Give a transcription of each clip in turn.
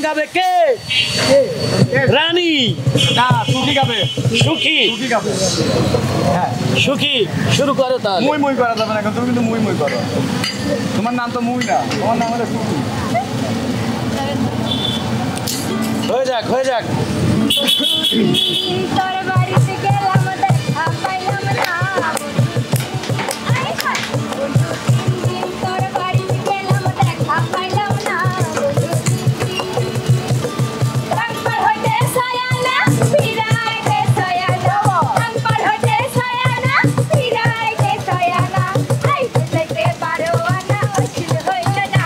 গাবে কে? রানী না, সুখী গাবে। সুখী। সুখী গাবে। হ্যাঁ, সুখী শুরু করো তাহলে। মুই মুই করা যাবে না, এখন তুমি কিন্তু মুই মুই করো। তোমার নাম তো মুই না, তোমার নাম হলো সুখী। হয়ে যাক হয়ে যাক। তোর বাড়িতে গেলাম দেখা পাইলাম না তোর বাড়িতে গেলাম দেখা পাইলাম না রংপার হইতে সয়ানা ফিরাইতে সয়ানা রংপার হইতে সয়ানা ফিরাইতে সয়ানা আই যেতে পারো না অসিল হইল না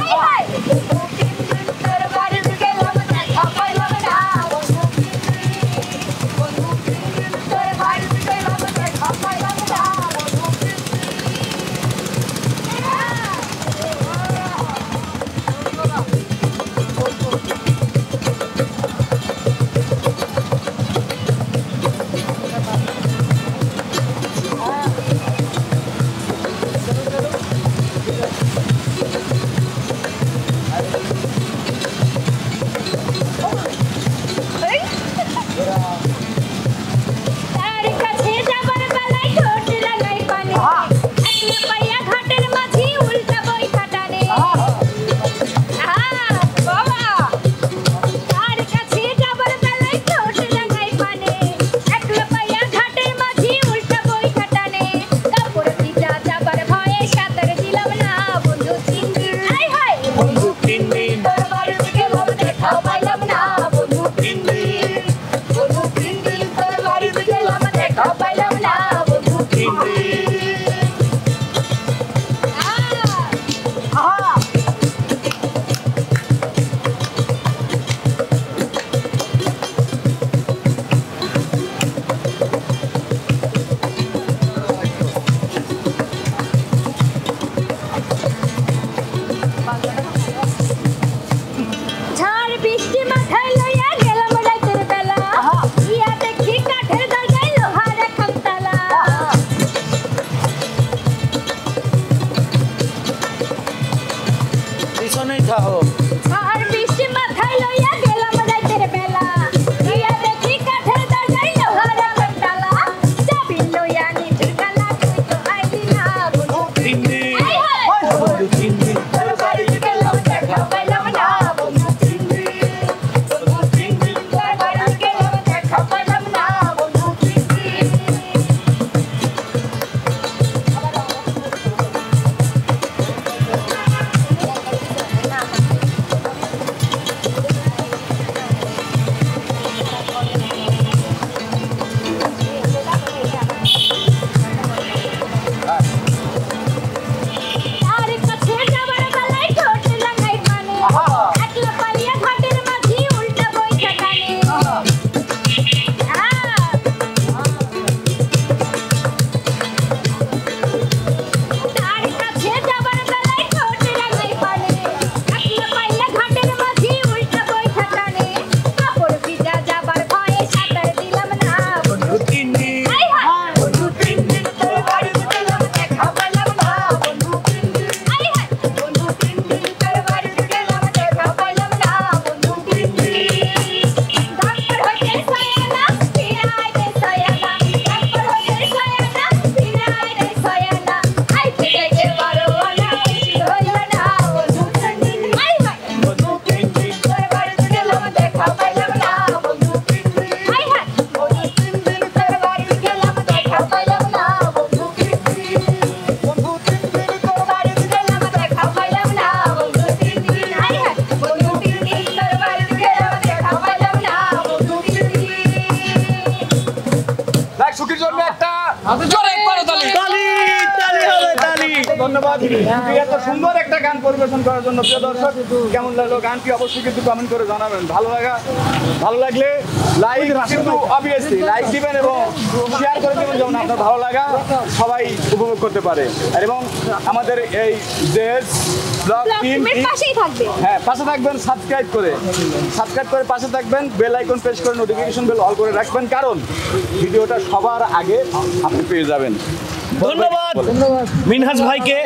আই হাই তোর বাড়িতে গেলাম দেখা পাইলাম না তোর বাড়িতে গেলাম দেখা পাইলাম না তার কাছে যাবার বেলায় ঠোঁট লাগাই পানে একলা পাইয়া ঘাটের মাঝি উল্টা বইটা টানে বাবা তার কাছে যাবার বেলায় ঠোঁট লাগাই পানে একলা পাইয়া ঘাটের মাঝি উল্টা বইটা টানে কাপড় ভিজা যাবার ভয়ে সাঁতার দিলাম না বন্ধু চিংড়ি আই হাই বন্ধু চিংড়ি তোর বাড়িতে গেলাম দেখা পাইলাম না বন্ধু চিংড়ি বন্ধু চিংড়ি তোর বাড়িতে গেলাম দেখা পাইলাম না বন্ধু চিংড়ি ঝড় বৃষ্টি মাথায় লইয়া গেলাম রাতের বেলা ইয়া দেখি কাঠের দরজায় লোহার খামতালা পিছনেই থাকো। ঝড় বৃষ্টি মাথায় লইয়া গেলাম রাতের বেলা ইয়া দেখি কাঠের দরজায় লোহার খামতালা চাবি লইয়া নিজের গালা তুই তো আইলি না বন্ধু চিংড়ি আই হাই বন্ধু চিংড়ি তোর বাড়িতে গেলাম দেখা পাইলাম না বন্ধু চিংড়ি বন্ধু চিংড়ি তোর বাড়িতে গেলাম দেখা পাইলাম না বন্ধু চিংড়ি তার কাছে যাবার বেলায় ঠোঁট লাগাই পানে একলা পাইয়া ঘাটের মাঝি উল্টা বইটা টানে তার কাছে যাবার বেলায় ঠোঁট লাগাই পানে একলা পাইয়া ঘাটের মাঝি উল্টা বইটা টানে কাপড় ভিজা যাবার ভয়ে সাঁতার দিলাম না বন্ধু চিংড়ি আই হাই বন্ধু চিংড়ি তোর বাড়িতে গেলাম দেখা পাইলাম না বন্ধু চিংড়ি আই হাই বন্ধু চিংড়ি তোর বাড়িতে গেলাম দেখা পাইলাম না বন্ধু চিংড়ি ডাক্তার হইতে সয়ানা ফিরাইতে সয়ানা ডাক্তার হইতে সয়ানা ফিরাইতে সয়ানা আই যেতে পারো না অসিল হইল না বন্ধু চিংড়ি আই হাই বন্ধু চিংড়ি তোর বাড়িতে গেলাম দেখা পাইলাম না বন্ধু চিংড়ি আই হাই বন্ধু চিংড়ি তোর বাড়িতে গেলাম দেখা পাইলাম না বন্ধু চিংড়ি বন্ধু চিংড়ি তোর বাড়িতে গেলাম দেখা পাইলাম না বন্ধু চিংড়ি আই হাই বন্ধু চিংড়ি তোর বাড়িতে গেলাম দেখা পাইলাম না বন্ধু চিংড়ি দেখ, সুখীর জন্য একটা জোরে করো তালি। তালি তালি হবে তালি। ধন্যবাদ। সুখী এত সুন্দর একটা গান পরিবেশন করার জন্য। প্রিয় দর্শক, কেমন লাগলো গানটি অবশ্যই কিন্তু কমেন্ট করে জানাবেন। ভালো লাগলে লাইক কিন্তু অবভিয়াসলি লাইক দিবেন এবং শেয়ার করে দেবেন, যেমন আপনার ভালো লাগা সবাই উপভোগ করতে পারে। আর এবং আমাদের এই দেশ ব্লগ টিম পাশেই থাকবে। হ্যাঁ, পাশে থাকবেন, সাবস্ক্রাইব করে পাশে থাকবেন, বেল আইকন প্রেস করে নোটিফিকেশন বেল অল করে রাখবেন, কারণ ভিডিওটা সবার আগে আপনি পেয়ে যাবেন। ধন্যবাদ মিনহাজ ভাইকে।